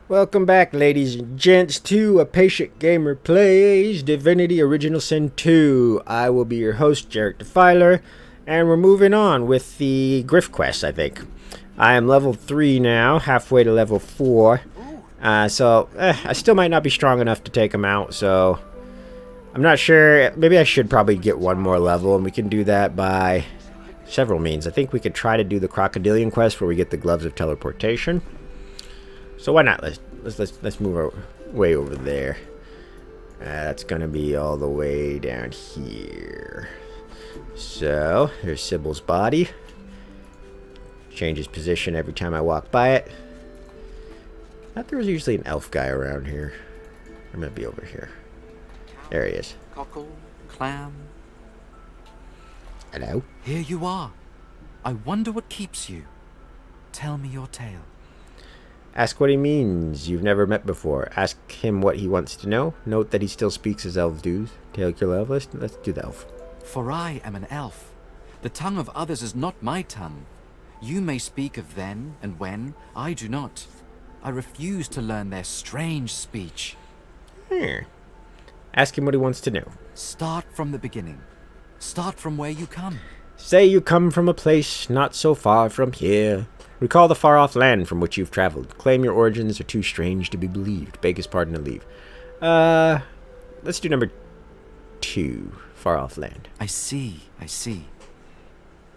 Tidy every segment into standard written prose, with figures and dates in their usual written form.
Welcome back, ladies and gents, to A Patient Gamer Plays Divinity Original Sin 2. I will be your host, Jarek Defiler, and we're moving on with the Griff quest, I think. I am level 3 now, halfway to level 4. I still might not be strong enough to take him out, so I'm not sure. Maybe I should probably get one more level, and we can do that by several means. I think we could try to do the Crocodilian quest where we get the Gloves of Teleportation. So why not? Let's move our way over there. That's gonna be all the way down here. So here's Sybil's body. Changes position every time I walk by it. I thought there was usually an elf guy around here. Or might be over here. There he is. Cockle, clam. Hello. Here you are. I wonder what keeps you. Tell me your tale. Ask what he means. You've never met before. Ask him what he wants to know. Note that he still speaks as elves do. Take your level. Let's do the elf. For I am an elf. The tongue of others is not my tongue. You may speak of then and when. I do not. I refuse to learn their strange speech. Here. Ask him what he wants to know. Start from the beginning. Start from where you come. Say you come from a place not so far from here. Recall the far-off land from which you've traveled. Claim your origins are too strange to be believed. Beg his pardon and leave. Let's do number 2. Far-off land. I see.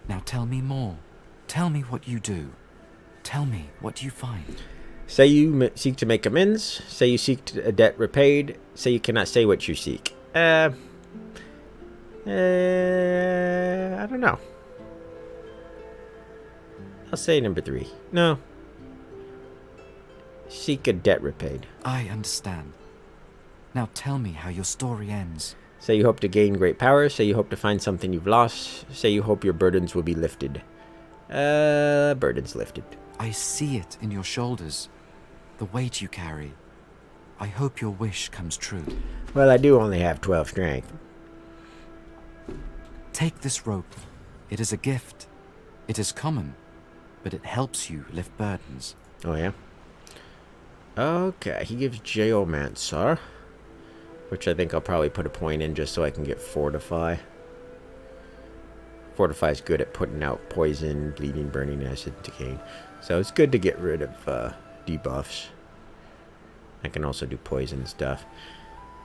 Now tell me more. Tell me what you do. Tell me what you find. Say you seek to make amends. Say you seek a debt repaid. Say you cannot say what you seek. I don't know. I'll say number 3. No. Seek a debt repaid. I understand. Now tell me how your story ends. Say you hope to gain great power. Say you hope to find something you've lost. Say you hope your burdens will be lifted. Burdens lifted. I see it in your shoulders. The weight you carry. I hope your wish comes true. Well, I do only have 12 strength. Take this rope. It is a gift. It is common, but it helps you lift burdens. Oh, yeah? Okay, he gives Geomancer, which I think I'll probably put a point in just so I can get Fortify. Fortify is good at putting out poison, bleeding, burning, acid, decaying. So it's good to get rid of debuffs. I can also do poison stuff.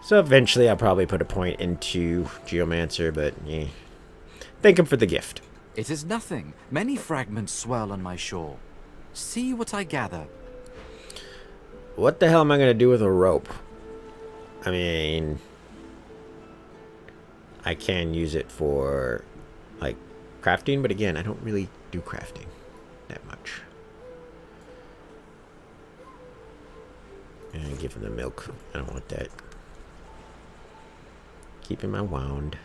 So eventually I'll probably put a point into Geomancer, but yeah. Thank him for the gift. It is nothing. Many fragments swirl on my shore. See what I gather. What the hell am I going to do with a rope? I mean, I can use it for, like, crafting, but again, I don't really do crafting that much. And give him the milk. I don't want that. Keep him unwound.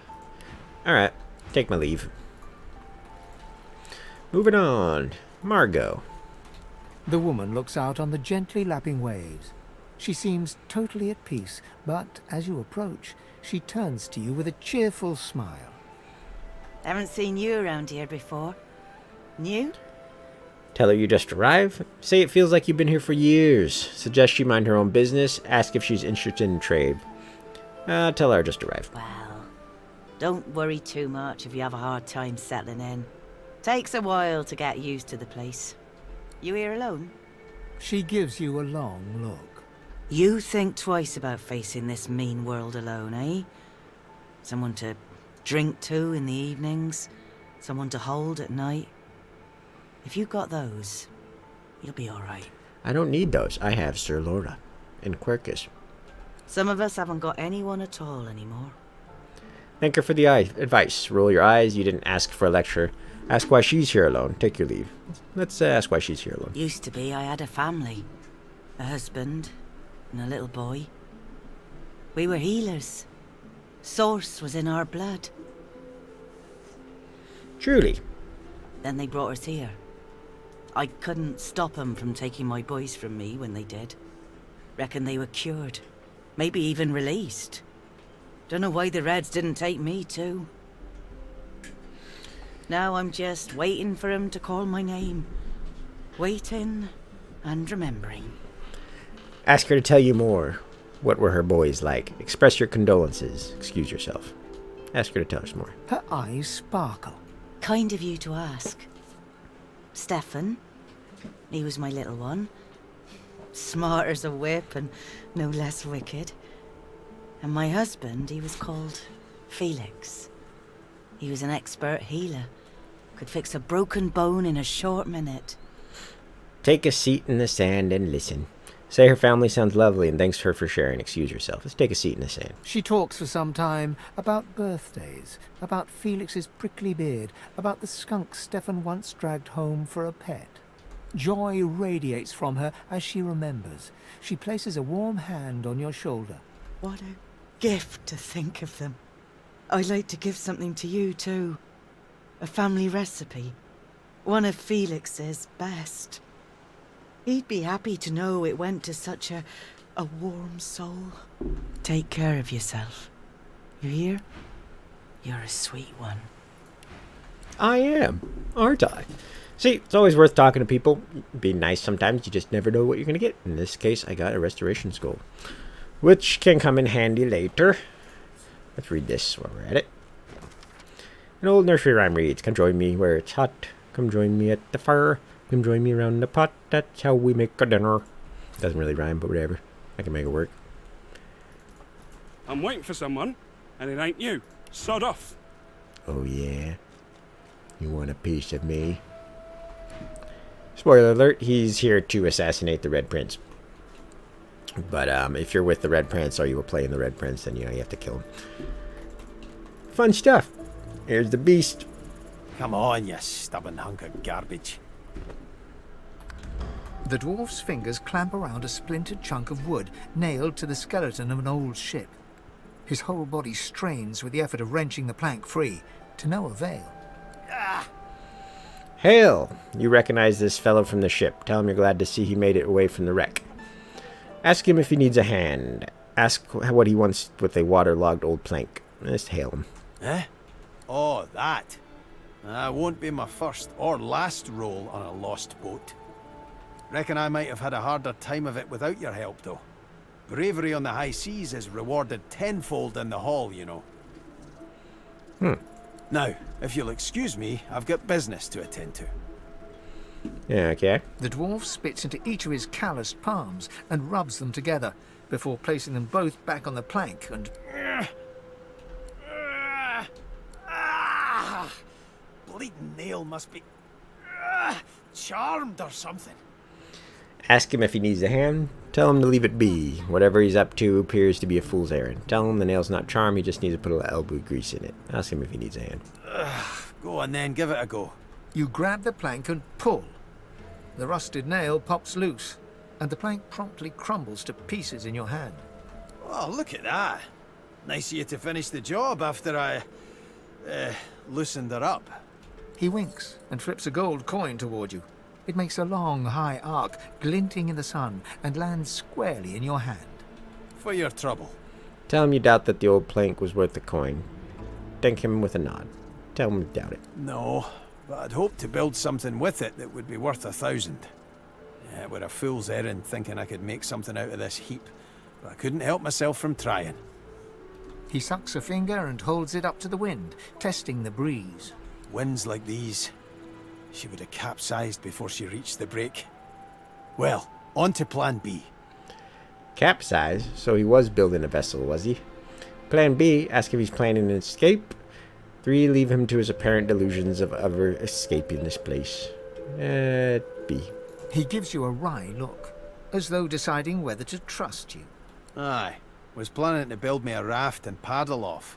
Alright, take my leave. Moving on. Margot. The woman looks out on the gently lapping waves. She seems totally at peace, but as you approach, she turns to you with a cheerful smile. Haven't seen you around here before. New? Tell her you just arrived. Say it feels like you've been here for years. Suggest she mind her own business. Ask if she's interested in trade. Tell her I just arrived. Well, don't worry too much if you have a hard time settling in. Takes a while to get used to the place. You here alone? She gives you a long look. You think twice about facing this mean world alone, eh? Someone to drink to in the evenings, someone to hold at night. If you got those, you'll be alright. I don't need those. I have Sir Laura and Quercus. Some of us haven't got anyone at all anymore. Thank her for the advice. Roll your eyes. You didn't ask for a lecture. Ask why she's here alone. Take your leave. Let's ask why she's here alone. Used to be I had a family. A husband and a little boy. We were healers. Source was in our blood. Truly. Then they brought us here. I couldn't stop them from taking my boys from me when they did. Reckon they were cured. Maybe even released. Don't know why the Reds didn't take me too. Now I'm just waiting for him to call my name. Waiting and remembering. Ask her to tell you more. What were her boys like? Express your condolences. Excuse yourself. Ask her to tell us more. Her eyes sparkle. Kind of you to ask. Stefan, he was my little one. Smart as a whip and no less wicked. And my husband, he was called Felix. He was an expert healer. Could fix a broken bone in a short minute. Take a seat in the sand and listen. Say her family sounds lovely and thanks her for sharing. Excuse yourself. Let's take a seat in the sand. She talks for some time about birthdays, about Felix's prickly beard, about the skunk Stefan once dragged home for a pet. Joy radiates from her as she remembers. She places a warm hand on your shoulder. What a gift to think of them. I'd like to give something to you too. A family recipe. One of Felix's best. He'd be happy to know it went to such a warm soul. Take care of yourself. You hear? You're a sweet one. I am, aren't I? See, it's always worth talking to people. Being nice sometimes, you just never know what you're going to get. In this case, I got a restoration scroll, which can come in handy later. Let's read this while we're at it. An old nursery rhyme reads, "Come join me where it's hot. Come join me at the fire. Come join me around the pot. That's how we make a dinner." Doesn't really rhyme, but whatever. I can make it work. I'm waiting for someone, and it ain't you. Sod off. Oh yeah? You want a piece of me? Spoiler alert, he's here to assassinate the Red Prince. But if you're with the Red Prince or you were playing the Red Prince, then you have to kill him. Fun stuff. Here's the beast. Come on, you stubborn hunk of garbage. The dwarf's fingers clamp around a splintered chunk of wood nailed to the skeleton of an old ship. His whole body strains with the effort of wrenching the plank free, to no avail. Hail! You recognize this fellow from the ship. Tell him you're glad to see he made it away from the wreck. Ask him if he needs a hand. Ask what he wants with a waterlogged old plank. Just hail him. Eh? Oh, that. That won't be my first or last roll on a lost boat. Reckon I might have had a harder time of it without your help, though. Bravery on the high seas is rewarded tenfold in the hall, you know. Now, if you'll excuse me, I've got business to attend to. Yeah, okay. The dwarf spits into each of his calloused palms and rubs them together, before placing them both back on the plank and... Bleeding nail must be... charmed or something. Ask him if he needs a hand. Tell him to leave it be. Whatever he's up to appears to be a fool's errand. Tell him the nail's not charmed, he just needs to put a little elbow grease in it. Ask him if he needs a hand. Go on then, give it a go. You grab the plank and pull. The rusted nail pops loose, and the plank promptly crumbles to pieces in your hand. Oh, look at that. Nice of you to finish the job after I... loosened her up. He winks and flips a gold coin toward you. It makes a long, high arc, glinting in the sun, and lands squarely in your hand. For your trouble. Tell him you doubt that the old plank was worth the coin. Thank him with a nod. Tell him to doubt it. No, but I'd hoped to build something with it that would be worth 1,000. Yeah, it were a fool's errand thinking I could make something out of this heap, but I couldn't help myself from trying. He sucks a finger and holds it up to the wind, testing the breeze. Winds like these, she would have capsized before she reached the break. Well, on to plan B. Capsize? So he was building a vessel, was he? Plan B, ask if he's planning an escape. 3, leave him to his apparent delusions of ever escaping this place. B. He gives you a wry look, as though deciding whether to trust you. Aye, was planning to build me a raft and paddle off.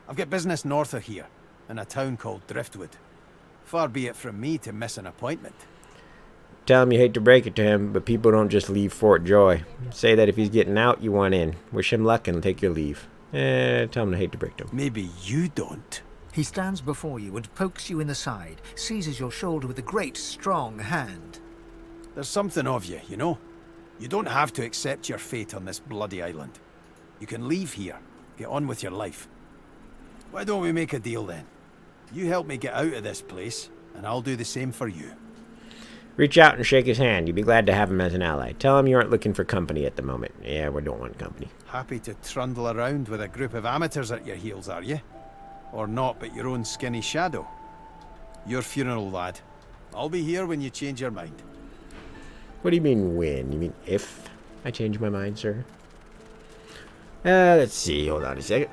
I've got business north of here, in a town called Driftwood. Far be it from me to miss an appointment. Tell him you hate to break it to him, but people don't just leave Fort Joy. Say that if he's getting out, you want in. Wish him luck and take your leave. Tell him to hate to break to him. Maybe you don't. He stands before you and pokes you in the side, seizes your shoulder with a great, strong hand. There's something of you, you know? You don't have to accept your fate on this bloody island. You can leave here, get on with your life. Why don't we make a deal then? You help me get out of this place, and I'll do the same for you. Reach out and shake his hand. You'd be glad to have him as an ally. Tell him you aren't looking for company at the moment. Yeah, we don't want company. Happy to trundle around with a group of amateurs at your heels, are you? Or not but your own skinny shadow? Your funeral, lad. I'll be here when you change your mind. What do you mean when? You mean if I change my mind, sir? Let's see. Hold on a second.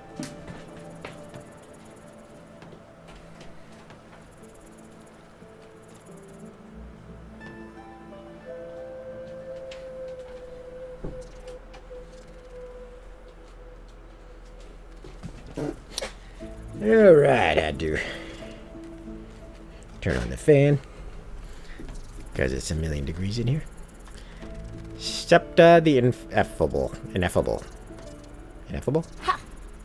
Alright, I do. Turn on the fan. Because it's a million degrees in here. Septa the Ineffable. Ineffable. Ha!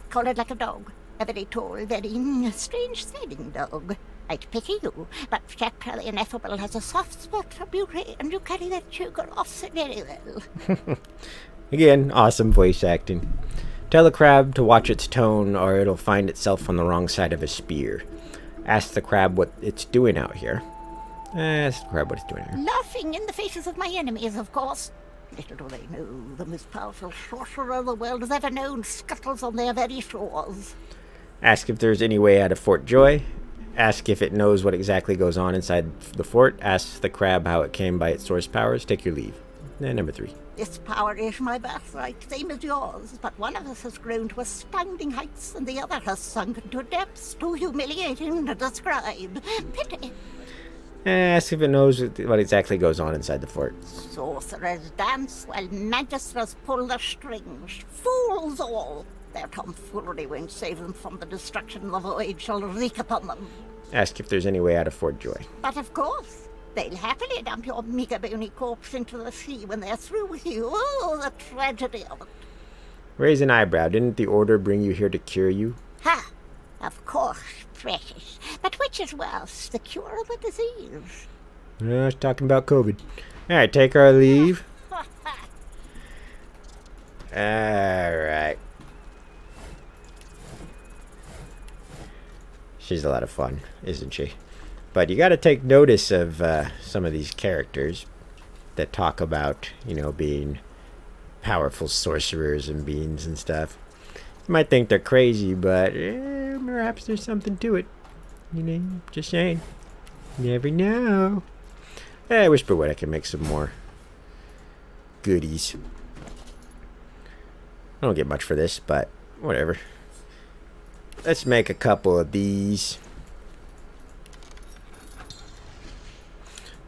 Call it like a dog. A very tall, very strange smelling dog. I'd pity you, but Septa the Ineffable has a soft spot for beauty, and you carry that sugar off very well. Again, awesome voice acting. Tell the crab to watch its tone, or it'll find itself on the wrong side of a spear. Ask the crab what it's doing out here. Ask the crab what it's doing here. Laughing in the faces of my enemies, of course. Little do they know, the most powerful sorcerer the world has ever known scuttles on their very shores. Ask if there's any way out of Fort Joy. Ask if it knows what exactly goes on inside the fort. Ask the crab how it came by its source powers. Take your leave. And number 3. This power is my birthright, same as yours, but one of us has grown to astounding heights, and the other has sunk into depths too humiliating to describe. Pity. Ask if it knows what exactly goes on inside the fort. Sorcerers dance while magisters pull their strings. Fools all! Their tomfoolery won't save them from the destruction the void shall wreak upon them. Ask if there's any way out of Fort Joy. But of course, they'll happily dump your meager bony corpse into the sea when they're through with you. Oh, the tragedy of it. Raise an eyebrow. Didn't the order bring you here to cure you? Ha! Of course, precious. But which is worse, the cure or the disease? I was talking about COVID. Alright, take our leave. Alright. She's a lot of fun, isn't she? But you gotta take notice of some of these characters that talk about, you know, being powerful sorcerers and beings and stuff. You might think they're crazy, but perhaps there's something to it. You know, just saying. You never know. I wish I could make some more goodies. I don't get much for this, but whatever. Let's make a couple of these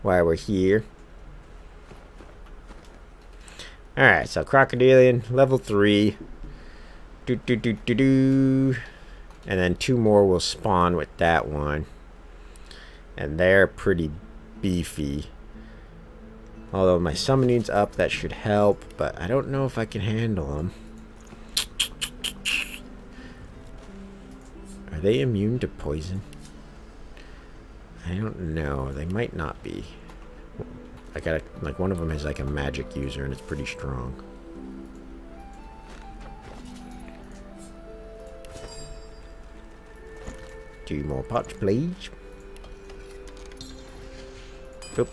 while we're here. Alright, so Crocodilian, level 3. And then 2 more will spawn with that one. And they're pretty beefy. Although my summoning's up, that should help. But I don't know if I can handle them. Are they immune to poison? I don't know. They might not be. I got like one of them is like a magic user and it's pretty strong. Two more pots, please. Oop.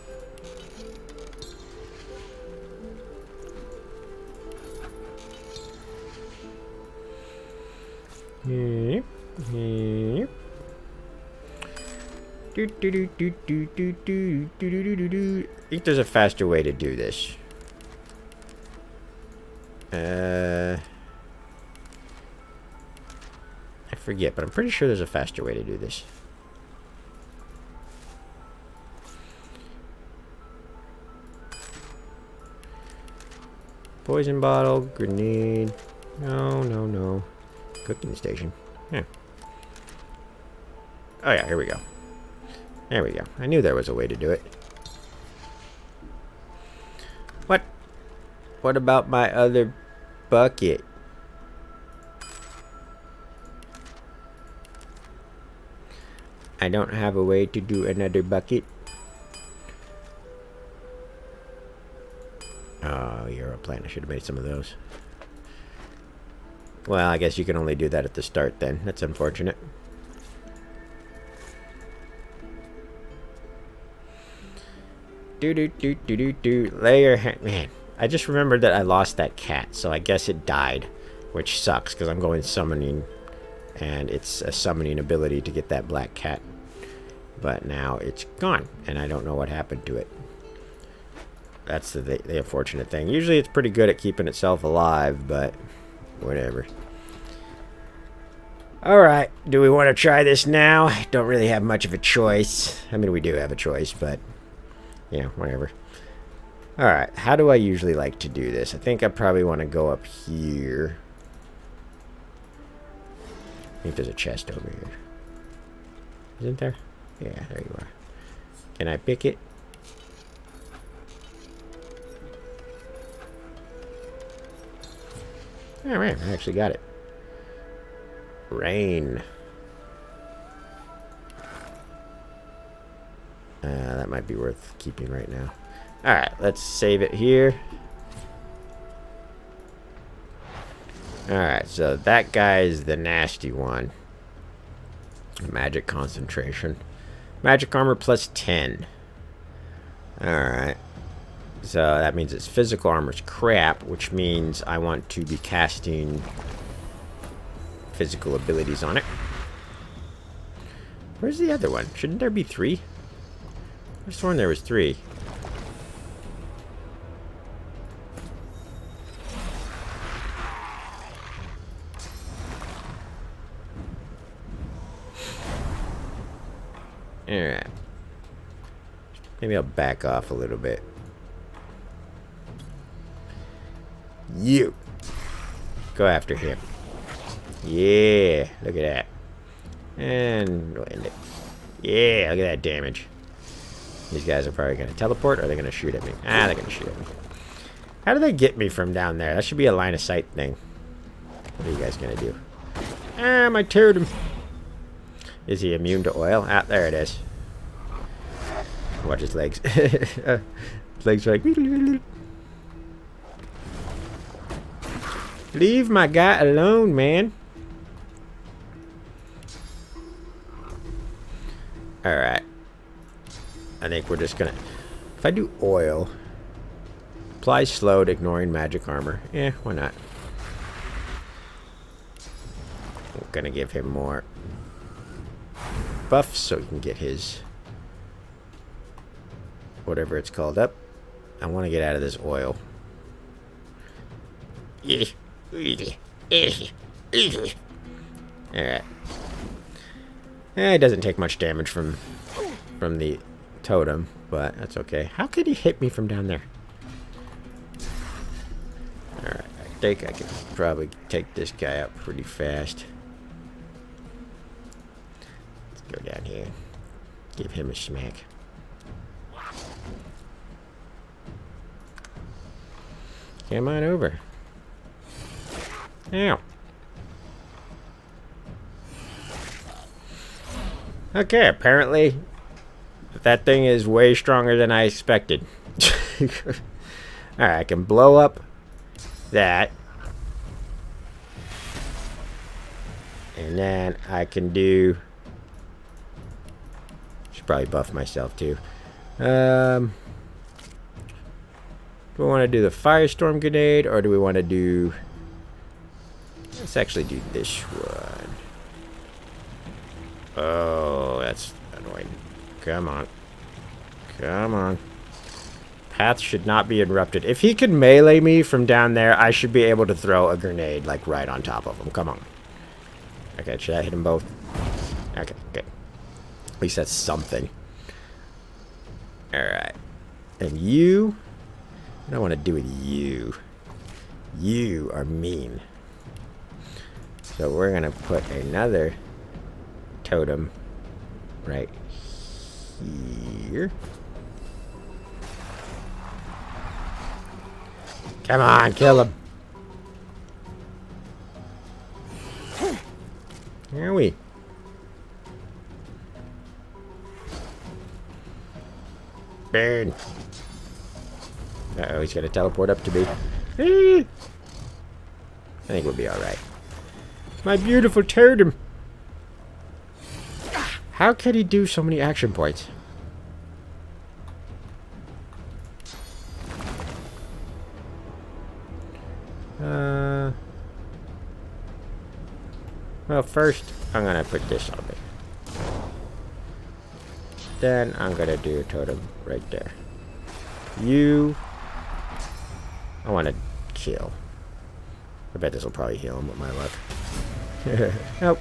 Yep. Yep. I think there's a faster way to do this. I forget, but I'm pretty sure there's a faster way to do this. Poison bottle, grenade. No, no, no. Cooking station. Yeah. Oh yeah, here we go. There we go. I knew there was a way to do it. What? What about my other bucket? I don't have a way to do another bucket. Oh, you're a plant. I should have made some of those. Well, I guess you can only do that at the start then. That's unfortunate. Lay your hand. Man, I just remembered that I lost that cat, so I guess it died, which sucks because I'm going summoning, and it's a summoning ability to get that black cat. But now it's gone, and I don't know what happened to it. That's the unfortunate thing. Usually it's pretty good at keeping itself alive, but whatever. Alright, do we want to try this now? Don't really have much of a choice. I mean, we do have a choice, but, you know, whatever. Alright, how do I usually like to do this? I think I probably want to go up here. I think there's a chest over here. Isn't there? Yeah, there you are. Can I pick it? Alright, I actually got it. Rain. That might be worth keeping right now. Alright, let's save it here. Alright, so that guy is the nasty one. Magic concentration. Magic armor plus 10. Alright. So that means its physical armor's crap, which means I want to be casting physical abilities on it. Where's the other one? Shouldn't there be 3? I sworn there was 3. Alright. Maybe I'll back off a little bit. You. Go after him. Yeah, look at that. And we'll end it. Yeah, look at that damage. These guys are probably going to teleport, or are they going to shoot at me? Ah, they're going to shoot at me. How do they get me from down there? That should be a line of sight thing. What are you guys going to do? Ah, my totem. Is he immune to oil? Ah, there it is. Watch his legs. His legs are like... Leave my guy alone, man. Alright. I think we're just gonna... If I do oil... Apply slowed, ignoring magic armor. Eh, why not? I'm gonna give him more buffs so he can get his... whatever it's called up. I want to get out of this oil. Alright. It doesn't take much damage from the totem, but that's okay. How could he hit me from down there? Alright, I think I can probably take this guy out pretty fast. Let's go down here. Give him a smack. Come on over. Ow. Okay, apparently that thing is way stronger than I expected. Alright, I can blow up that. And then I can do... Should probably buff myself too. Do we want to do the firestorm grenade, or do we want to do... Let's actually do this one. Oh, that's annoying. Come on. Come on. Path should not be interrupted. If he can melee me from down there, I should be able to throw a grenade, like, right on top of him. Come on. Okay, should I hit them both? Okay, good. At least that's something. Alright. And you... What do I want to do with you? You are mean. So we're going to put another totem right here. Come on, kill him. Here we. Burn. Uh-oh, he's going to teleport up to me. I think we'll be alright. My beautiful totem. How can he do so many action points? Well, first, I'm gonna put this on me. Then I'm gonna do a totem right there. You... I want to kill. I bet this will probably heal him with my luck. Nope.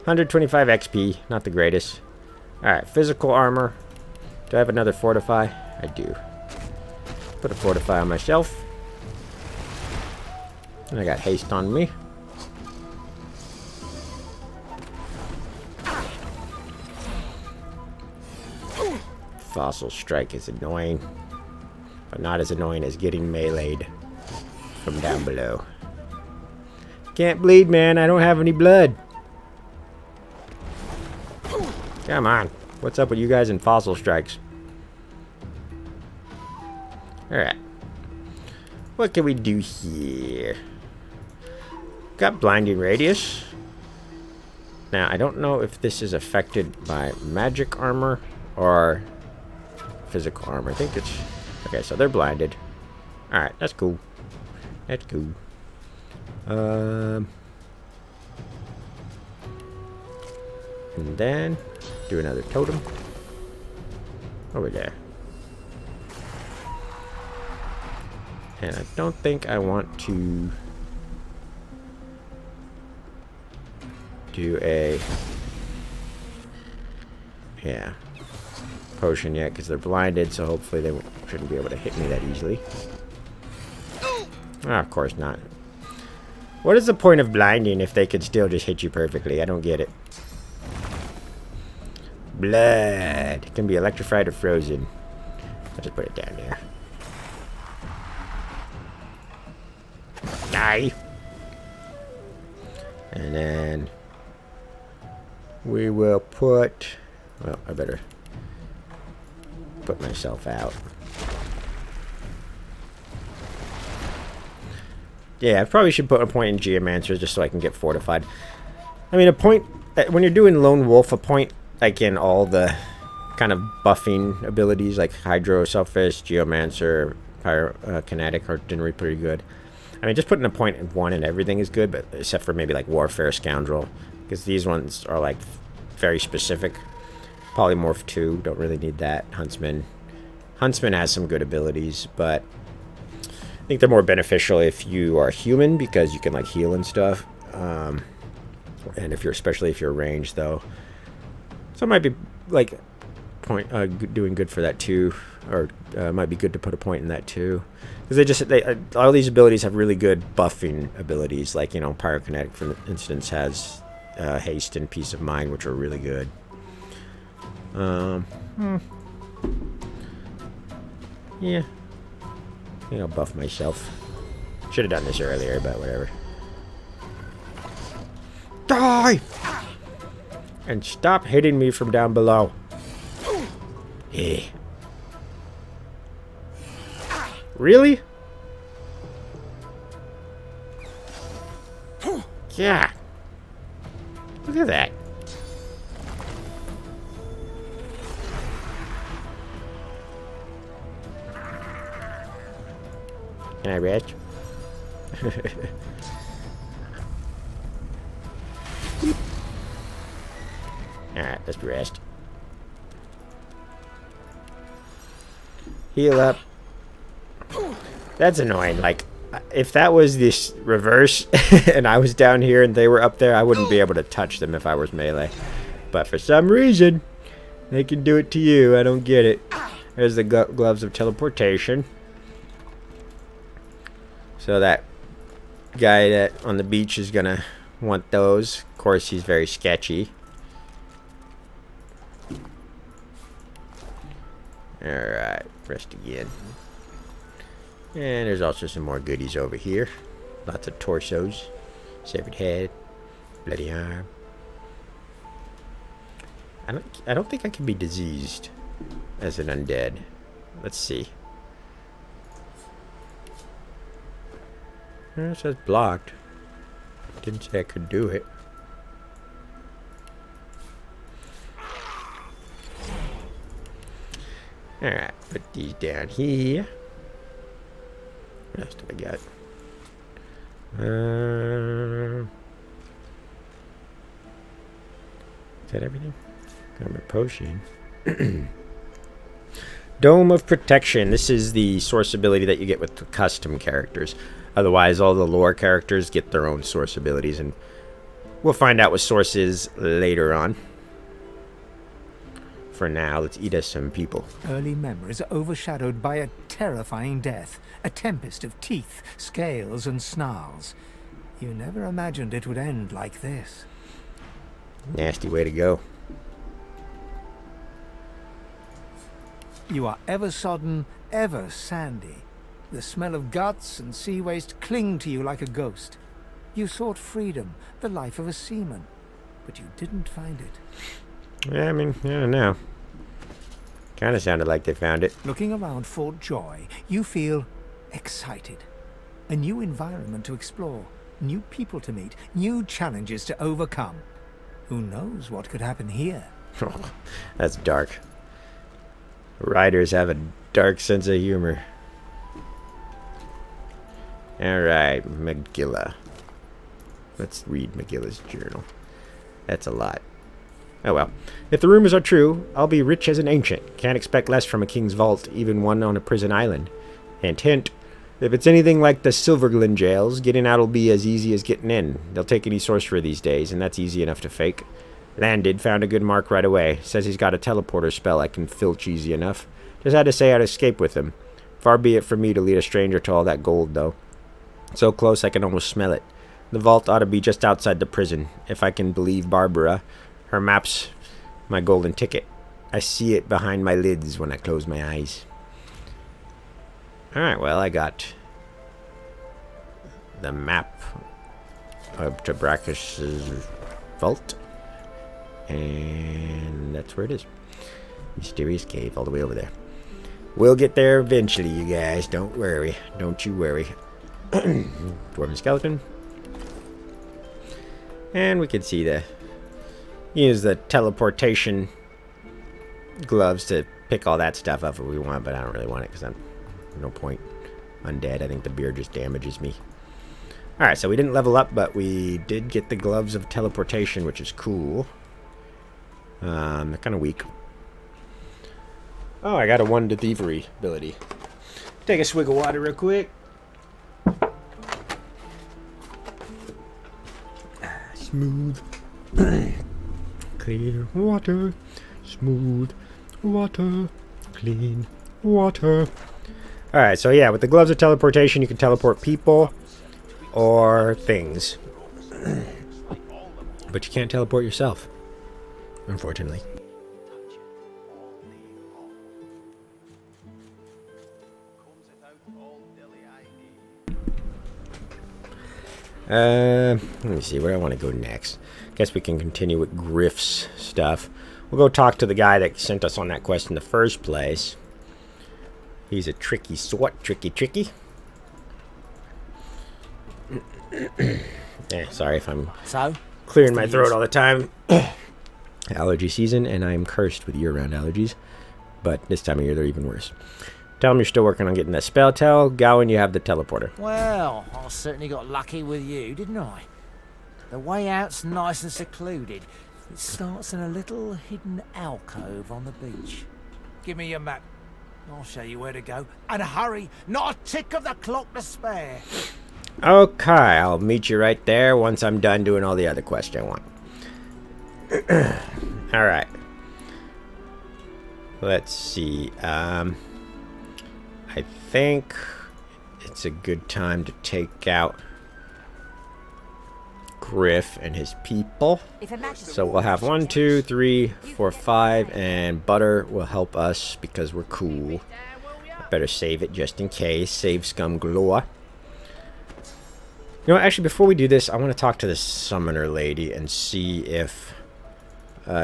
125 XP, not the greatest. Alright, physical armor. Do I have another fortify? I do. Put a fortify on myself. And I got haste on me. Fossil strike is annoying. But not as annoying as getting meleeed from down below. Can't bleed, man. I don't have any blood. Come on. What's up with you guys and fossil strikes? Alright. What can we do here? Got blinding radius. Now, I don't know if this is affected by magic armor or physical armor. I think it's... Okay, so they're blinded. Alright, that's cool. That's cool. And then do another totem over there. And I don't think I want to do a potion yet because they're blinded, so hopefully they shouldn't be able to hit me that easily. Of course not. What is the point of blinding if they could still just hit you perfectly? I don't get it. Blood. It can be electrified or frozen. I'll just put it down there. Die. And then we will put... Well, I better put myself out. Yeah, I probably should put a point in Geomancer just so I can get fortified. I mean, a point... When you're doing Lone Wolf, a point, like in all the kind of buffing abilities, like Hydro, Selfish, Geomancer, Pyrokinetic are generally pretty good. I mean, just putting a point in one and everything is good, but except for maybe like Warfare, Scoundrel. Because these ones are like very specific. Polymorph 2, don't really need that. Huntsman. Huntsman has some good abilities, but I think they're more beneficial if you are human because you can like heal and stuff. And if you're, especially if you're ranged though. So it might be like doing good for that too, or might be good to put a point in that too, because all these abilities have really good buffing abilities. Like, you know, Pyrokinetic, for instance, has haste and peace of mind, which are really good. Yeah, I think I'll buff myself. Should have done this earlier, but whatever. Die! And stop hitting me from down below. Eh. Really? Yeah. Look at that. Can I rest? Alright, let's rest. Heal up. That's annoying. Like, if that was this reverse and I was down here and they were up there, I wouldn't be able to touch them if I was melee. But for some reason, they can do it to you. I don't get it. There's the gloves of teleportation. So that guy that on the beach is gonna want those. Of course, he's very sketchy. Alright, rest again. And there's also some more goodies over here. Lots of torsos. Severed head. Bloody arm. I don't think I can be diseased as an undead. Let's see. It says blocked. Didn't say I could do it. Alright, put these down here. What else do I got? Is that everything? Got my potion. Dome of Protection. This is the source ability that you get with the custom characters. Otherwise, all the lore characters get their own source abilities, and we'll find out what source is later on. For now, let's eat us some people. Early memories are overshadowed by a terrifying death. A tempest of teeth, scales, and snarls. You never imagined it would end like this. Nasty way to go. You are ever sodden, ever sandy. The smell of guts and sea waste cling to you like a ghost. You sought freedom, the life of a seaman, but you didn't find it. Yeah, I mean, I don't know. Kind of sounded like they found it. Looking around Fort Joy, you feel excited. A new environment to explore, new people to meet, new challenges to overcome. Who knows what could happen here? Oh, that's dark. Writers have a dark sense of humor. Alright, Megillah. Let's read Megillah's journal. That's a lot. Oh well. If the rumors are true, I'll be rich as an ancient. Can't expect less from a king's vault, even one on a prison island. Hint, hint. If it's anything like the Silverglen jails, getting out'll be as easy as getting in. They'll take any sorcerer these days, and that's easy enough to fake. Landed, found a good mark right away. Says he's got a teleporter spell I can filch easy enough. Just had to say I'd escape with him. Far be it from me to lead a stranger to all that gold, though. So close I can almost smell it. The vault ought to be just outside the prison. If I can believe Barbara, her map's my golden ticket. I see it behind my lids when I close my eyes. Alright, well, I got the map of Tabrachus's vault. And that's where it is. Mysterious cave all the way over there. We'll get there eventually, you guys. Don't worry. Don't you worry. Dwarven skeleton. And we can see use the teleportation gloves to pick all that stuff up if we want, but I don't really want it because I'm no point. Undead. I think the beer just damages me. Alright, so we didn't level up, but we did get the gloves of teleportation, which is cool. They're kind of weak. Oh, I got a 1 to thievery ability. Take a swig of water real quick. Smooth. Clear water. Smooth water. Clean water. Alright, so yeah, with the gloves of teleportation, you can teleport people or things. But you can't teleport yourself, unfortunately. Let me see where I want to go next. Guess we can continue with Griff's stuff. We'll go talk to the guy that sent us on that quest in the first place. He's a tricky sort. Tricky. Sorry if I'm clearing my throat all the time. Allergy season, and I'm cursed with year-round allergies. But this time of year, they're even worse. Tell him you're still working on getting that spell tell. Gowan, you have the teleporter. Well, I certainly got lucky with you, didn't I? The way out's nice and secluded. It starts in a little hidden alcove on the beach. Give me your map. I'll show you where to go. And hurry! Not a tick of the clock to spare! Okay, I'll meet you right there once I'm done doing all the other quests I want. Alright. Let's see. I think it's a good time to take out Griff and his people. So we'll have 1, 2, 3, 4, 5, and Butter will help us because we're cool. I better save it just in case. Save scum galore. You know, actually, before we do this, I want to talk to the summoner lady and see if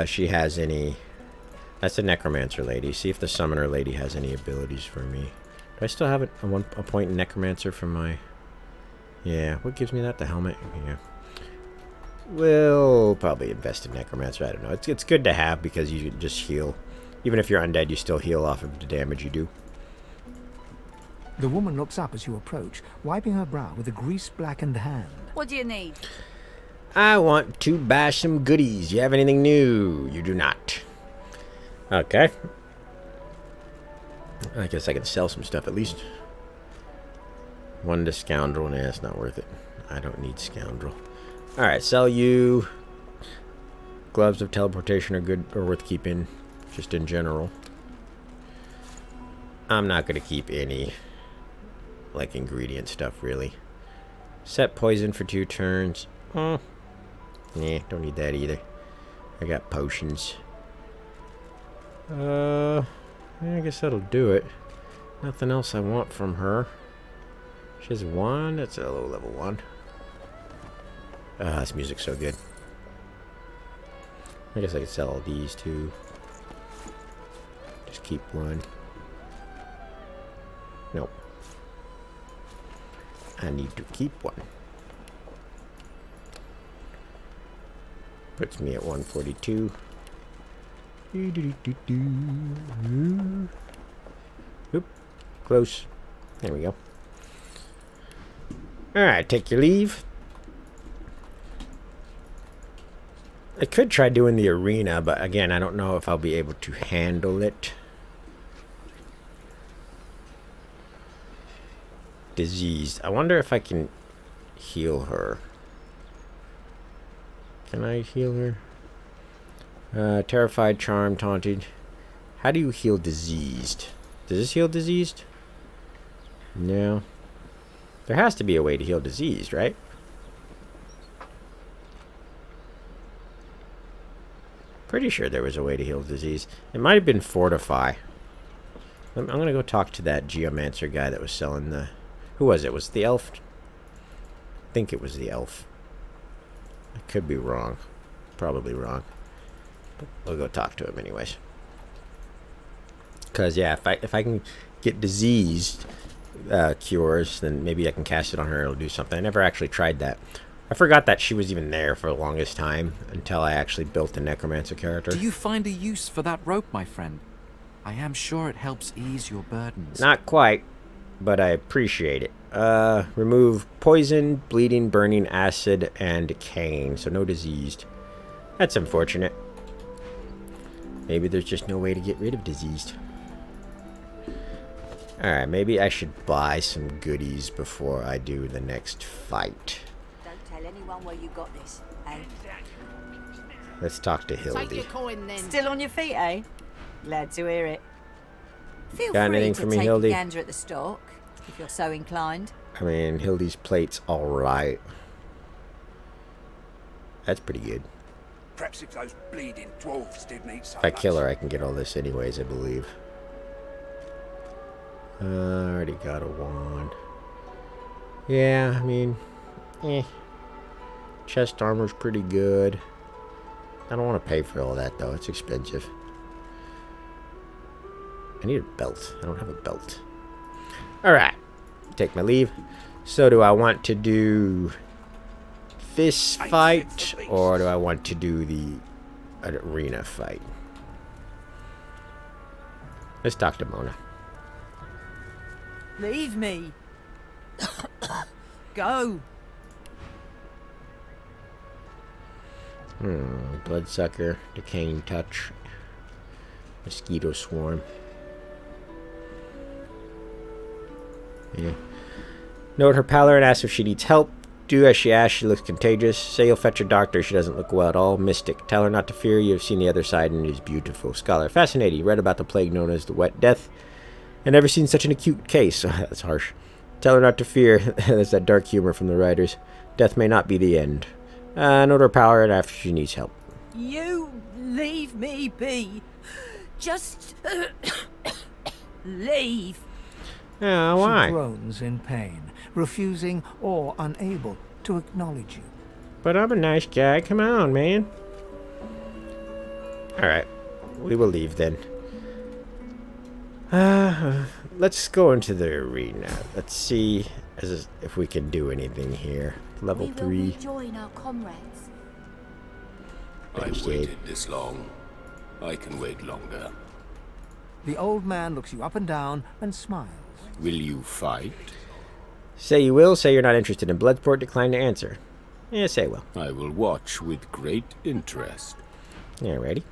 she has any... That's the necromancer lady. See if the summoner lady has any abilities for me. Do I still have a point in necromancer for my... Yeah, what gives me that? The helmet? Yeah. We'll probably invest in necromancer. I don't know. It's good to have because you just heal. Even if you're undead, you still heal off of the damage you do. The woman looks up as you approach, wiping her brow with a grease-blackened hand. What do you need? I want to buy some goodies. You have anything new? You do not. Okay. I guess I can sell some stuff at least. One to scoundrel. Nah, it's not worth it. I don't need scoundrel. Alright, sell you. Gloves of teleportation are good or worth keeping. Just in general. I'm not going to keep any like ingredient stuff really. Set poison for 2 turns. Oh. Nah, don't need that either. I got potions. I guess that'll do it. Nothing else I want from her. She has 1. That's a low level 1. Ah, this music's so good. I guess I could sell all these too. Just keep 1. Nope. I need to keep 1. Puts me at 142. Oop. Close. There we go. Alright, take your leave. I could try doing the arena, but again, I don't know if I'll be able to handle it. Diseased. I wonder if I can heal her. Can I heal her? Terrified, charmed, taunted. How do you heal diseased? Does this heal diseased? No. There has to be a way to heal diseased, right? Pretty sure there was a way to heal disease. It might have been fortify. I'm going to go talk to that geomancer guy that was selling the... Who was it? Was it the elf? I think it was the elf. I could be wrong. Probably wrong. But we'll go talk to him anyways. Because, yeah, if I can get diseased cures, then maybe I can cast it on her. It'll do something. I never actually tried that. I forgot that she was even there for the longest time until I actually built the necromancer character. Do you find a use for that rope, my friend? I am sure it helps ease your burdens. Not quite, but I appreciate it. Remove poison, bleeding, burning, acid, and decaying, so no diseased. That's unfortunate. Maybe there's just no way to get rid of diseased. Alright, maybe I should buy some goodies before I do the next fight. Don't tell anyone where you got this, eh? Let's talk to Take Hildy. your coin then. Still on your feet, eh? Glad to hear it. Feel Got free anything to for me, take Hildy? a gander at the stock, if you're so inclined. I mean, Hildy's plate's alright. That's pretty good. Perhaps if those bleeding dwarves didn't eat so If I much. kill her, I can get all this anyways, I believe. I already got a wand. Yeah, I mean, chest armor's pretty good. I don't want to pay for all that, though. It's expensive. I need a belt. I don't have a belt. Alright. Take my leave. So do I want to do this fight, or do I want to do the arena fight? Let's talk to Mona. Leave me. Go. Bloodsucker, decaying touch, mosquito swarm. Yeah. Note her pallor and ask if she needs help. Do as she asks. She looks contagious. Say you'll fetch her doctor. She doesn't look well at all. Mystic. Tell her not to fear. You have seen the other side and it is beautiful. Scholar. Fascinating. Read about the plague known as the Wet Death. And never seen such an acute case. That's harsh. Tell her not to fear. That's that dark humor from the writers. Death may not be the end. Note her power and after she needs help. You leave me be. Just leave. Yeah, She why? groans in pain, refusing or unable to acknowledge you. But I'm a nice guy. Come on, man. Alright. We will leave then. Let's go into the arena. Let's see if we can do anything here. Level We will 3. rejoin our comrades. Thanks, I've waited this long. I can wait longer. The old man looks you up and down and smiles. Will you fight? Say you will, say you're not interested in blood sport, decline to answer. Yeah, say will. I will watch with great interest. Yeah, ready?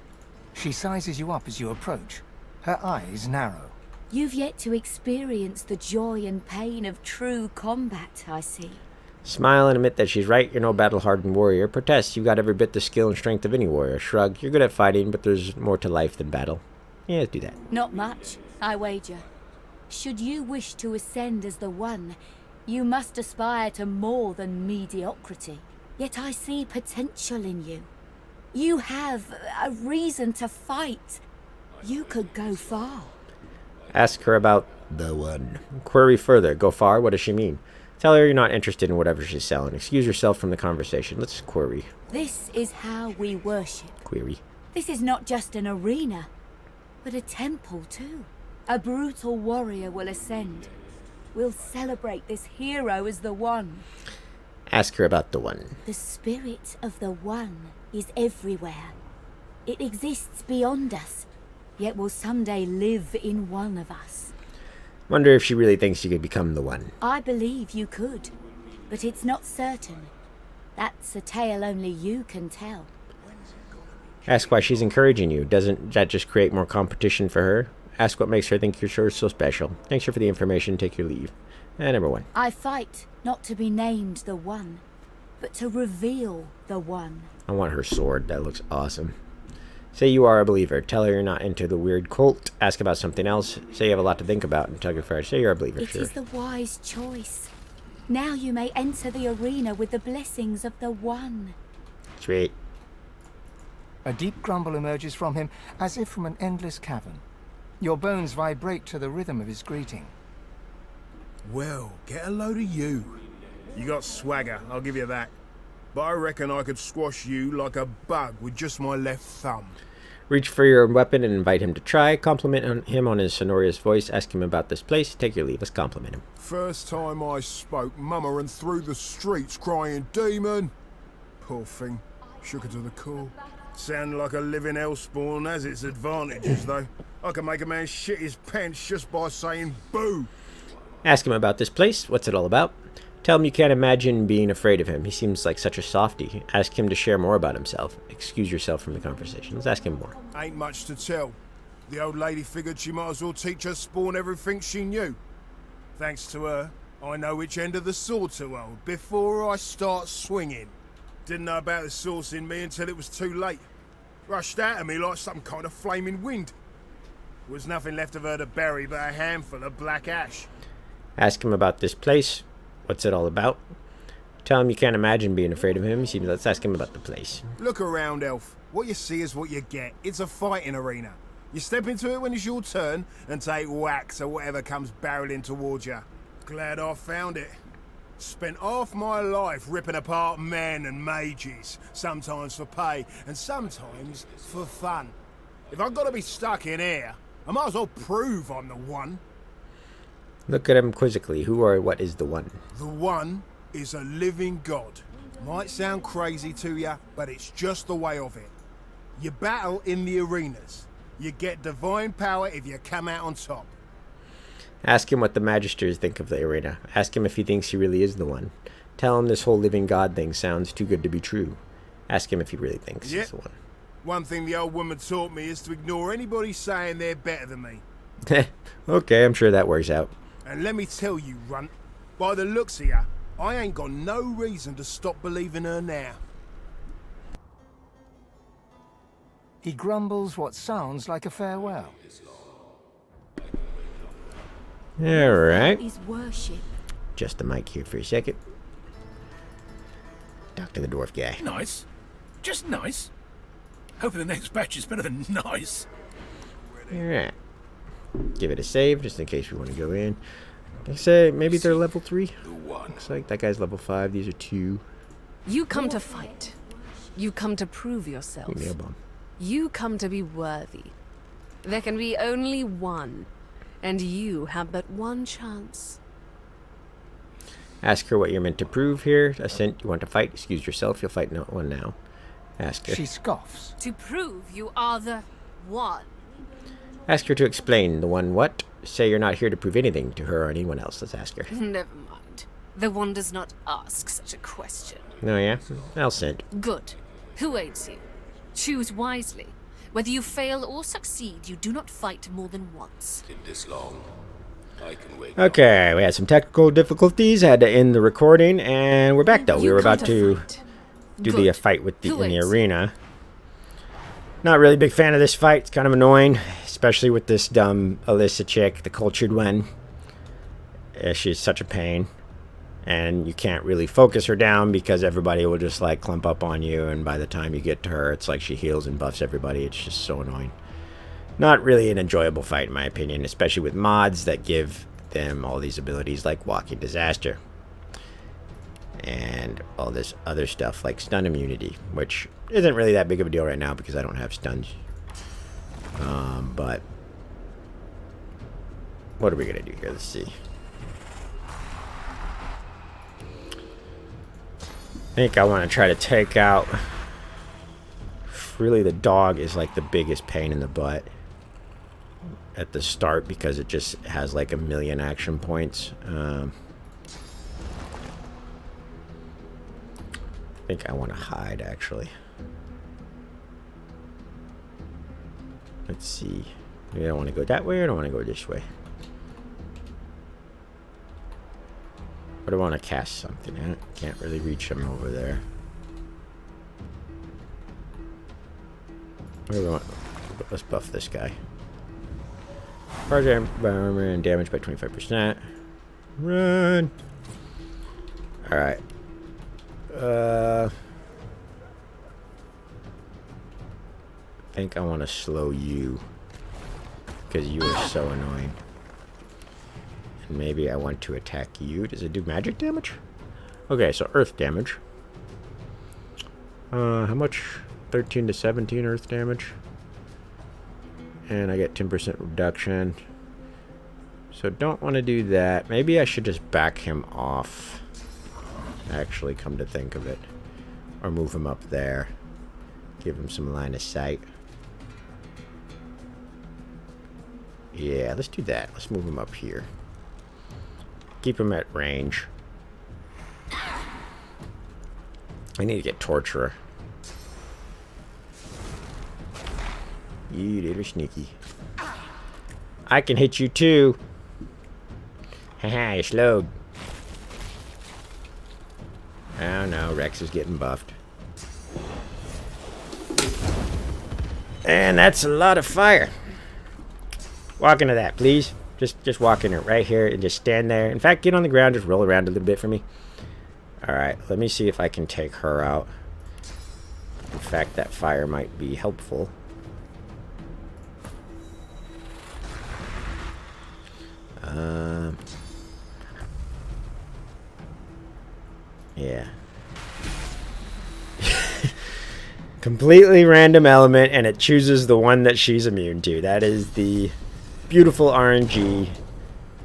She sizes you up as you approach. Her eyes narrow. You've yet to experience the joy and pain of true combat, I see. Smile and admit that she's right. You're no battle-hardened warrior. Protest. You've got every bit the skill and strength of any warrior. Shrug. You're good at fighting, but there's more to life than battle. Yeah, let's do that. Not much, I wager. Should you wish to ascend as the One, you must aspire to more than mediocrity. Yet I see potential in you. You have a reason to fight. You could go far. Ask her about the One. Query further. Go far? What does she mean? Tell her you're not interested in whatever she's selling. Excuse yourself from the conversation. Let's query. This is how we worship. Query. This is not just an arena, but a temple too. A brutal warrior will ascend. We'll celebrate this hero as the One. Ask her about the One. The spirit of the One is everywhere. It exists beyond us, yet will someday live in one of us. Wonder if she really thinks she could become the One. I believe you could, but it's not certain. That's a tale only you can tell. Ask why she's encouraging you. Doesn't that just create more competition for her? Ask what makes her think you're so special. Thanks her for the information. Take your leave. And number 1. I fight not to be named the One, but to reveal the One. I want her sword. That looks awesome. Say you are a believer. Tell her you're not into the weird cult. Ask about something else. Say you have a lot to think about and tug her fire. Say you're a believer. It Sure. is the wise choice. Now you may enter the arena with the blessings of the One. Sweet. A deep grumble emerges from him, as if from an endless cavern. Your bones vibrate to the rhythm of his greeting. Well, get a load of you. You got swagger, I'll give you that. But I reckon I could squash you like a bug with just my left thumb. Reach for your weapon and invite him to try. Compliment him on his sonorous voice. Ask him about this place. Take your leave. Let's compliment him. First time I spoke, Mama ran through the streets crying, "Demon!" Poor thing. Shook her to the core. Sound like a living hellspawn has its advantages, though. I can make a man shit his pants just by saying boo. Ask him about this place. What's it all about? Tell him you can't imagine being afraid of him. He seems like such a softie. Ask him to share more about himself. Excuse yourself from the conversation. Let's ask him more. Ain't much to tell. The old lady figured she might as well teach her spawn everything she knew. Thanks to her, I know which end of the sword to hold before I start swinging. Didn't know about the source in me until it was too late. Rushed out of me like some kind of flaming wind. Was nothing left of her to bury but a handful of black ash. Ask him about this place. What's it all about? Tell him you can't imagine being afraid of him. Let's ask him about the place. Look around, Elf. What you see is what you get. It's a fighting arena. You step into it when it's your turn and take whacks at whatever comes barreling towards you. Glad I found it. Spent half my life ripping apart men and mages, sometimes for pay and sometimes for fun. If I've got to be stuck in here, I might as well prove I'm the One. Look at him quizzically. Who or what is the One? The One is a living god. Might sound crazy to you, but it's just the way of it. You battle in the arenas. You get divine power if you come out on top. Ask him what the Magisters think of the arena. Ask him if he thinks he really is the One. Tell him this whole living god thing sounds too good to be true. Ask him if he really thinks he's the One. One thing the old woman taught me is to ignore anybody saying they're better than me. Okay, I'm sure that works out. And let me tell you, Runt, by the looks of ya, I ain't got no reason to stop believing her now. He grumbles what sounds like a farewell. Alright. Is worship. Just the mic here for a second. Talk to the dwarf guy. Nice. Just nice. Hoping the next batch is better than nice. Alright. Give it a save, just in case we want to go in. Like I say, maybe they're level 3. Looks like that guy's level 5. These are 2. You come to fight. You come to prove yourself. You come to be worthy. There can be only one, and you have but one chance. Ask her what you're meant to prove here. Assent, you want to fight? Excuse yourself, you'll fight one now. Ask her. She scoffs. To prove you are the one. Ask her to explain. The one what? Say you're not here to prove anything to her or anyone else. Let's ask her. Never mind. The one does not ask such a question. Oh, yeah? I'll send. Good. Who aids you? Choose wisely. Whether you fail or succeed, you do not fight more than once. Did this long. I can wait. Okay, we had some technical difficulties. Had to end the recording, and we're back though. We were about to do the fight with in the arena. Not really a big fan of this fight. It's kind of annoying, especially with this dumb Alyssa chick, the cultured one. She's such a pain, and you can't really focus her down because everybody will just like clump up on you, and by the time you get to her, it's like she heals and buffs everybody. It's just so annoying. Not really an enjoyable fight, in my opinion, especially with mods that give them all these abilities like Walking Disaster. And all this other stuff like stun immunity, which isn't really that big of a deal right now because I don't have stuns. But what are we going to do here? Let's see. I think I want to try to take out... Really, the dog is like the biggest pain in the butt at the start because it just has like a million action points. I think I want to hide actually. Let's see. Maybe I don't want to go that way or I don't want to go this way. But I want to cast something. I can't really reach them over there. What do we want? Let's buff this guy. Charge armor and damage by 25%. Run! Alright. I think I want to slow you. Because you are so annoying. And maybe I want to attack you. Does it do magic damage? Okay, so earth damage. How much? 13 to 17 earth damage. And I get 10% reduction. So don't want to do that. Maybe I should just back him off. Actually, come to think of it. Or move him up there. Give him some line of sight. Yeah, let's do that. Let's move him up here. Keep him at range. I need to get Torturer. You little sneaky. I can hit you too. Haha, you're slowed. Oh no, Rex is getting buffed. And that's a lot of fire. Walk into that, please. Just walk in it right here and just stand there. In fact, get on the ground, just roll around a little bit for me. Alright, let me see if I can take her out. In fact, that fire might be helpful. Yeah. Completely random element, and it chooses the one that she's immune to. That is the beautiful RNG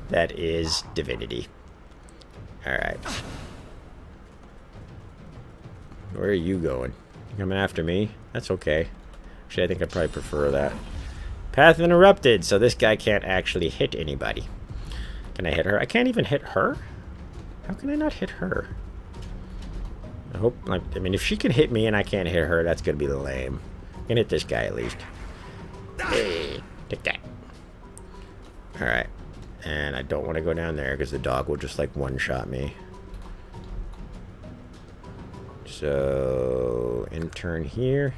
that is Divinity. Alright. Where are you going? You coming after me? That's okay. Actually, I think I'd probably prefer that. Path interrupted, so this guy can't actually hit anybody. Can I hit her? I can't even hit her? How can I not hit her? I hope, like, I mean, if she can hit me and I can't hit her, that's gonna be lame. I can hit this guy at least. Hey, take that. Alright. And I don't want to go down there because the dog will just, like, one-shot me. So, intern here.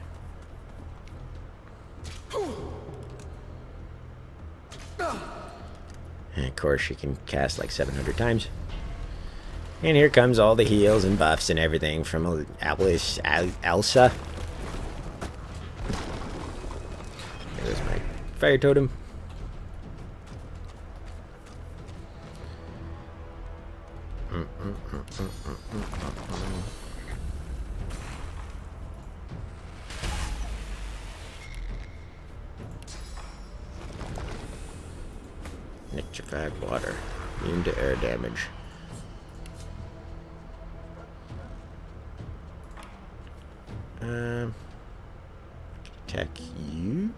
And of course, she can cast like 700 times. And here comes all the heals and buffs and everything from Elsa. There's my fire totem. Nitrified water. Immune to air damage. Attack you.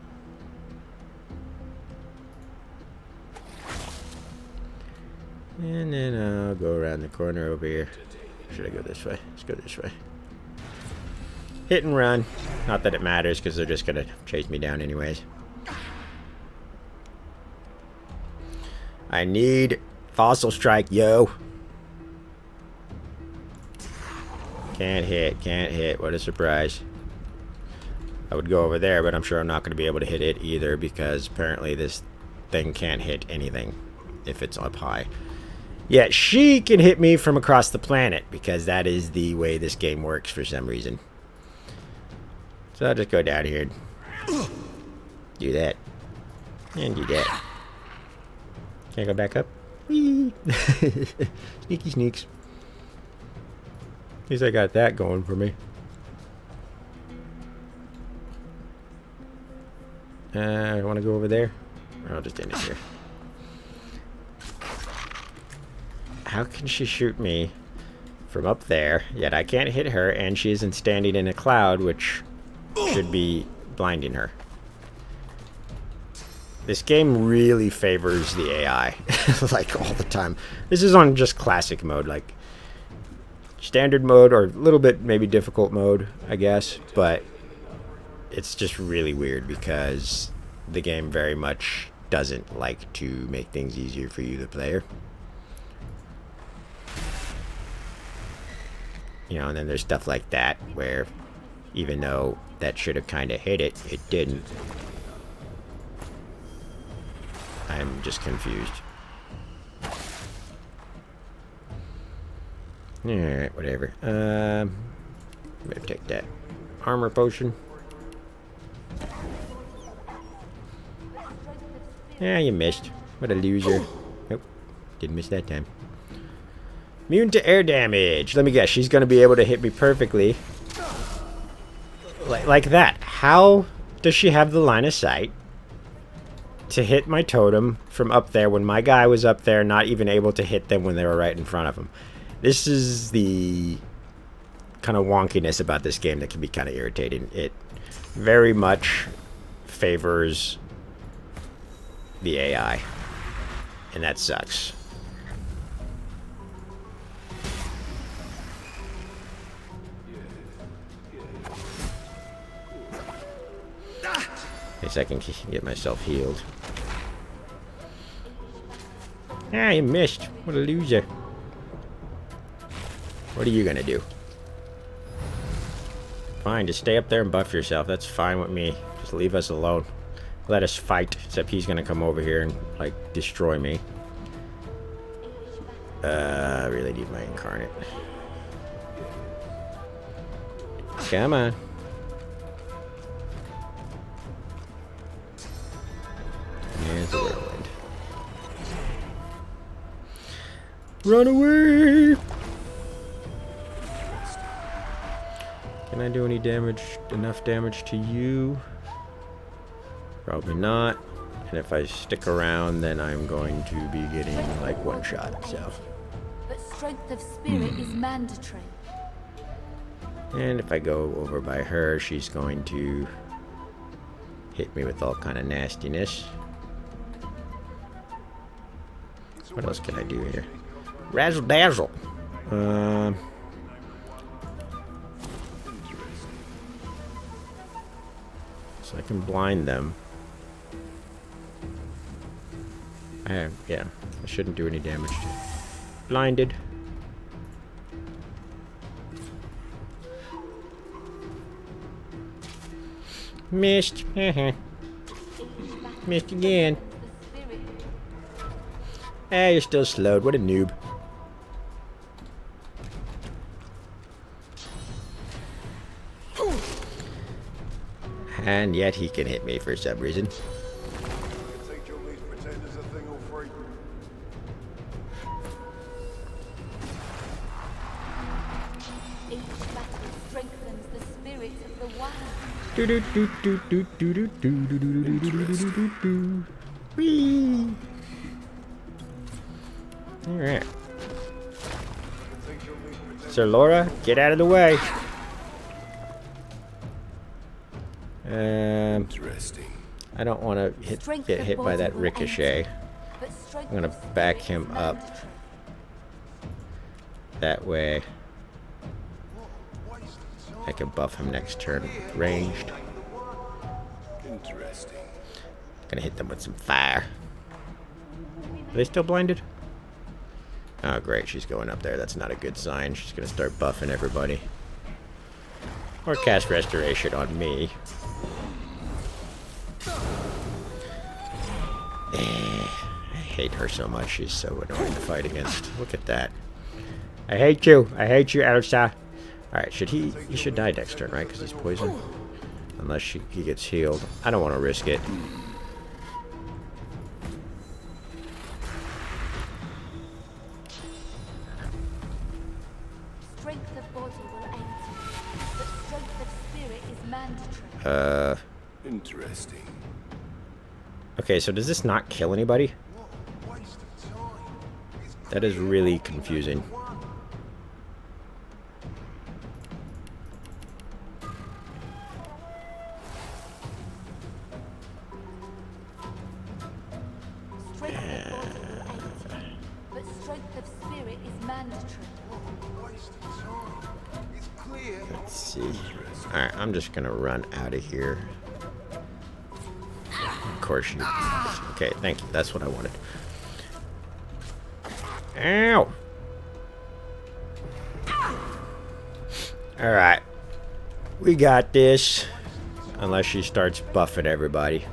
And then I'll go around the corner over here. Should I go this way? Let's go this way. Hit and run. Not that it matters, because they're just going to chase me down anyways. I need Fossil Strike, yo. Can't hit, can't hit. What a surprise. I would go over there, but I'm sure I'm not going to be able to hit it either, because apparently this thing can't hit anything if it's up high. Yet she can hit me from across the planet, because that is the way this game works for some reason. So I'll just go down here and do that. And do that. Can I go back up? Whee! Sneaky sneaks. At least I got that going for me. I want to go over there. Or I'll just end it here. How can she shoot me from up there, yet I can't hit her, and she isn't standing in a cloud, which should be blinding her? This game really favors the AI, like, all the time. This is on just classic mode, like, standard mode, or a little bit maybe difficult mode, I guess, but it's just really weird because the game very much doesn't like to make things easier for you, the player. You know, and then there's stuff like that where even though that should have kind of hit it, it didn't. I'm just confused. Alright, whatever. Maybe take that armor potion. Yeah, you missed. What a loser. Nope. Didn't miss that time. Immune to air damage. Let me guess. She's going to be able to hit me perfectly. Like that. How does she have the line of sight to hit my totem from up there when my guy was up there, not even able to hit them when they were right in front of him? This is the kind of wonkiness about this game that can be kind of irritating. It very much favors the AI, and that sucks. At least I can get myself healed. Ah, you missed. What a loser. What are you gonna do? Fine, just stay up there and buff yourself. That's fine with me. Just leave us alone. Let us fight. Except he's gonna come over here and, like, destroy me. I really need my incarnate. Come on. There's a whirlwind. Run away! Can I do any damage, enough damage to you? Probably not. And if I stick around, then I'm going to be getting, like, one shot, so. But strength of spirit is mandatory. And if I go over by her, she's going to hit me with all kind of nastiness. What else can I do here? Razzle dazzle. So I can blind them. Yeah, I shouldn't do any damage. Blinded. Missed. Missed again. Ah, you're still slowed. What a noob. And yet he can hit me for some reason. Do do do do do do do do do do do do do do. Whee! All right. Sir Laura, get out of the way. Interesting. I don't want to get hit by that ricochet. I'm gonna back him up That way I can buff him next turn ranged. Interesting. Gonna hit them with some fire. Are they still blinded? Oh great, she's going up there. That's not a good sign. She's gonna start buffing everybody. Or cast restoration on me. I hate her so much. She's so annoying to fight against. Look at that. I hate you. I hate you, Elsa. Alright, he should die next turn, right? Because he's poisoned. Unless he gets healed. I don't want to risk it. Strength of body will aid you, but strength of spirit is mandatory. Interesting. Okay, so does this not kill anybody? That is really confusing. But strength of spirit is mandatory. Let's see. Alright, I'm just gonna run out of here. Of course you... Okay, thank you. That's what I wanted. Ow! Alright. We got this. Unless she starts buffing everybody.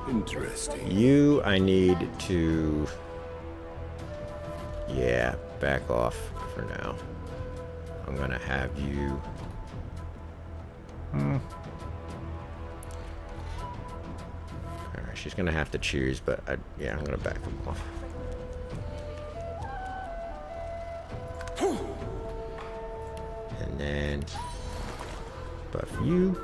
Interesting. You, I need to... Yeah, back off for now. I'm gonna have you... Alright, she's gonna have to choose, but yeah, I'm gonna back him off. And then buff you.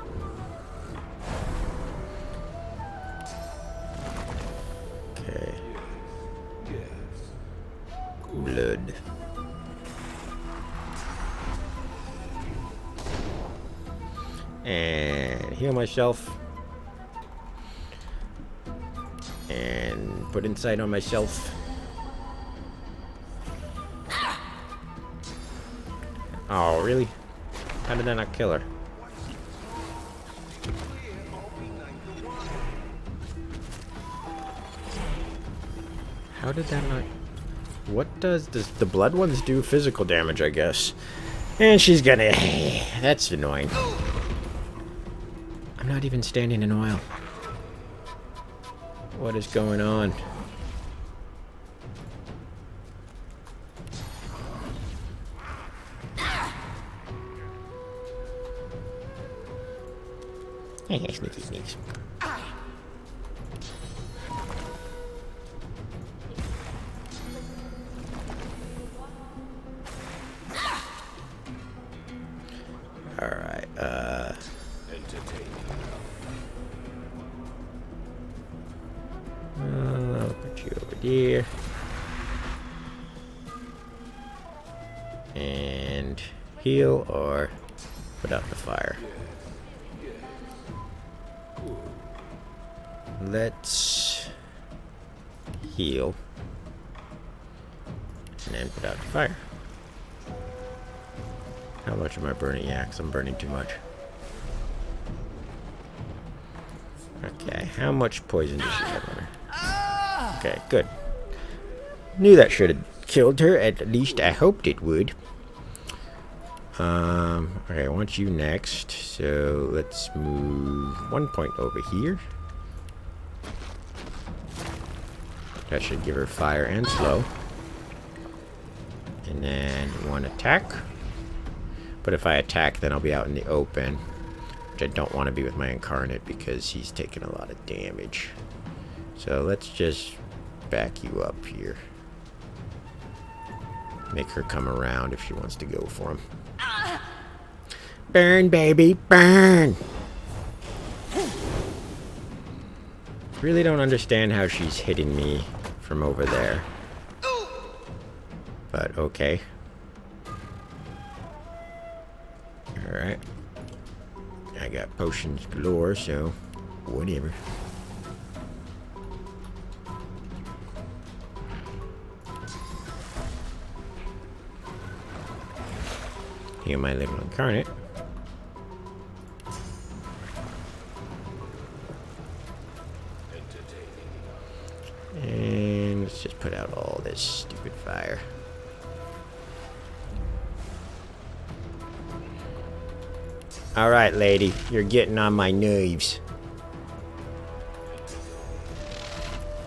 Okay. Blood. And heal myself. And put insight on myself. Oh, really? How did that not kill her? How did that not... What does the blood ones do? Physical damage, I guess. And she's gonna... That's annoying. I'm not even standing in oil. What is going on? Hey, sneaky sneaks. Alright, I'll put you over there. And heal or put out the fire. Let's heal. And then put out the fire. How much am I burning? Yeah, 'cause I'm burning too much. Okay, how much poison does she have on her? Okay, good. Knew that should have killed her. At least I hoped it would. Okay, I want you next. So let's move 1 point over here. That should give her fire and slow. And then 1 attack. But if I attack, then I'll be out in the open. Which I don't want to be with my incarnate because he's taking a lot of damage. So let's just back you up here. Make her come around if she wants to go for him. Burn, baby, burn! Really don't understand how she's hitting me from over there. But okay. Alright. I got potions galore, so whatever. Speaking of my little incarnate. And let's just put out all this stupid fire. Alright, lady. You're getting on my nerves.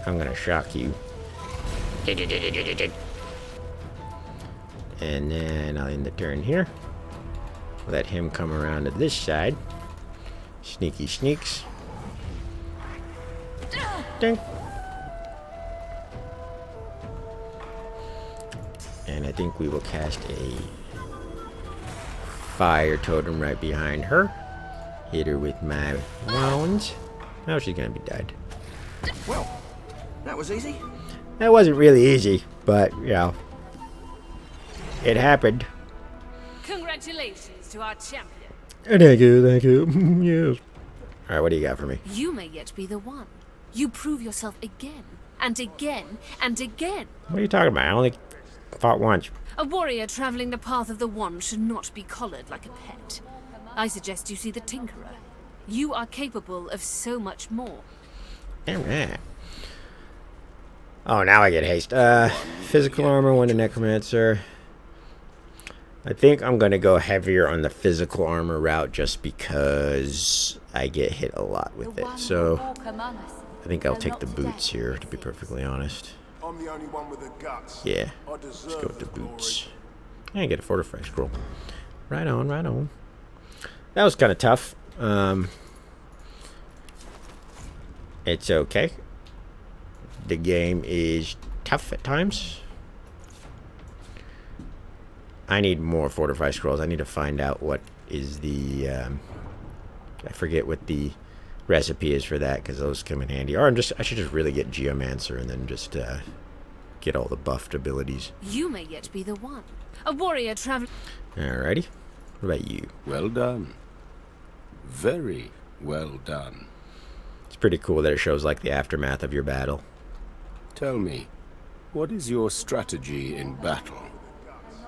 I'm gonna shock you. And then I'll end the turn here. Let him come around to this side. Sneaky sneaks. Ding. And I think we will cast a fire totem right behind her. Hit her with my wounds. Now she's gonna be dead. Well, that was easy. That wasn't really easy, but, you know, it happened. Congratulations to our champion. Thank you, thank you. Yes. Alright, what do you got for me? You may yet be the one. You prove yourself again, and again, and again. What are you talking about? I only fought once. A warrior traveling the path of the wand should not be collared like a pet. I suggest you see the Tinkerer. You are capable of so much more. Alright. Oh, now I get haste. Physical armor, one to Necromancer. I think I'm going to go heavier on the physical armor route just because I get hit a lot with it. So, I think I'll take the boots here, to be perfectly honest. I'm the only one with the guts. Yeah, let's go with the boots. And get a fortify scroll. Right on, right on. That was kind of tough. It's okay. The game is tough at times. I need more fortify scrolls. I need to find out what is the I forget what the recipe is for that, because those come in handy. Or I should just really get Geomancer and then just get all the buffed abilities. You may yet be the one. A warrior traveling. Alrighty. What about you? Well done. Very well done. It's pretty cool that it shows like the aftermath of your battle. Tell me, what is your strategy in battle?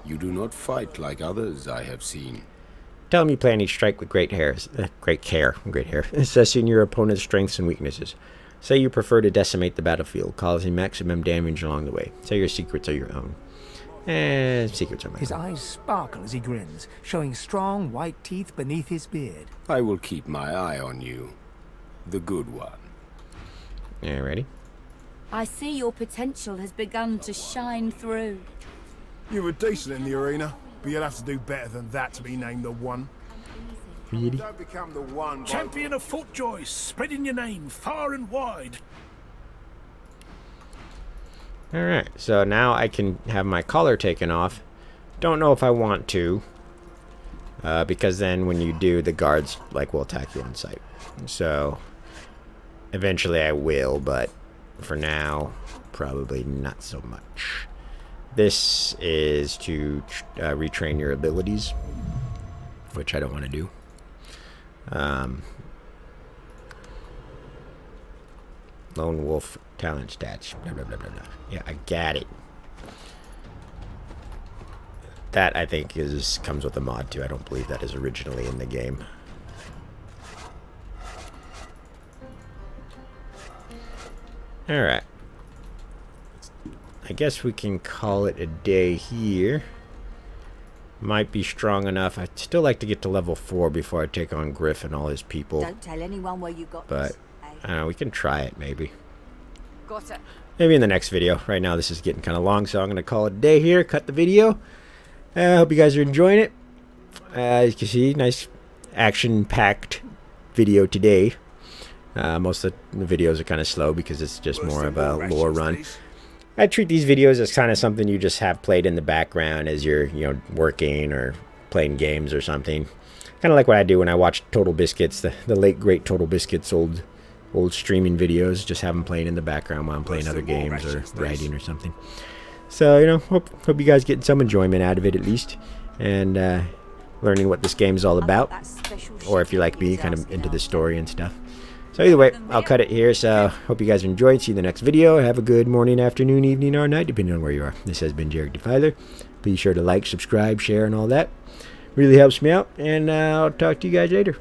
You do not fight like others I have seen. Tell me you plan each strike with great care, assessing your opponent's strengths and weaknesses. Say you prefer to decimate the battlefield, causing maximum damage along the way. Say your secrets are your own. And secrets are mine. His eyes sparkle as he grins, showing strong white teeth beneath his beard. I will keep my eye on you. The good one. Alrighty. I see your potential has begun to shine through. You were decent in the arena, but you'll have to do better than that to be named the one. Really? Don't become the one. Champion of Footjoy, spreading your name far and wide. Alright, so now I can have my collar taken off. Don't know if I want to. Because then when you do, the guards will attack you on sight. So eventually I will, but for now, probably not so much. This is to retrain your abilities, which I don't want to do. Lone Wolf talent stats. Blah, blah, blah, blah, blah. Yeah, I got it. That, I think, comes with a mod, too. I don't believe that is originally in the game. Alright. I guess we can call it a day here. Might be strong enough. I'd still like to get to level 4 before I take on Griff and all his people. Don't tell anyone where you got But, this, I don't know, we can try it, maybe. Got it. Maybe in the next video. Right now, this is getting kind of long, so I'm going to call it a day here. Cut the video. I hope you guys are enjoying it. As you can see, nice action-packed video today. Most of the videos are kind of slow because it's just more of a lore run. I treat these videos as kind of something you just have played in the background as you're, working or playing games or something. Kind of like what I do when I watch Total Biscuits, the late great Total Biscuits old streaming videos. Just have them playing in the background while I'm playing other games or writing or something. So, hope you guys get some enjoyment out of it at least, and learning what this game is all about. Or if you're like me, kind of into the story and stuff. So either way, I'll cut it here. So hope you guys enjoyed. See you in the next video. Have a good morning, afternoon, evening, or night, depending on where you are. This has been Jarek Defiler. Be sure to like, subscribe, share, and all that. Really helps me out, and I'll talk to you guys later.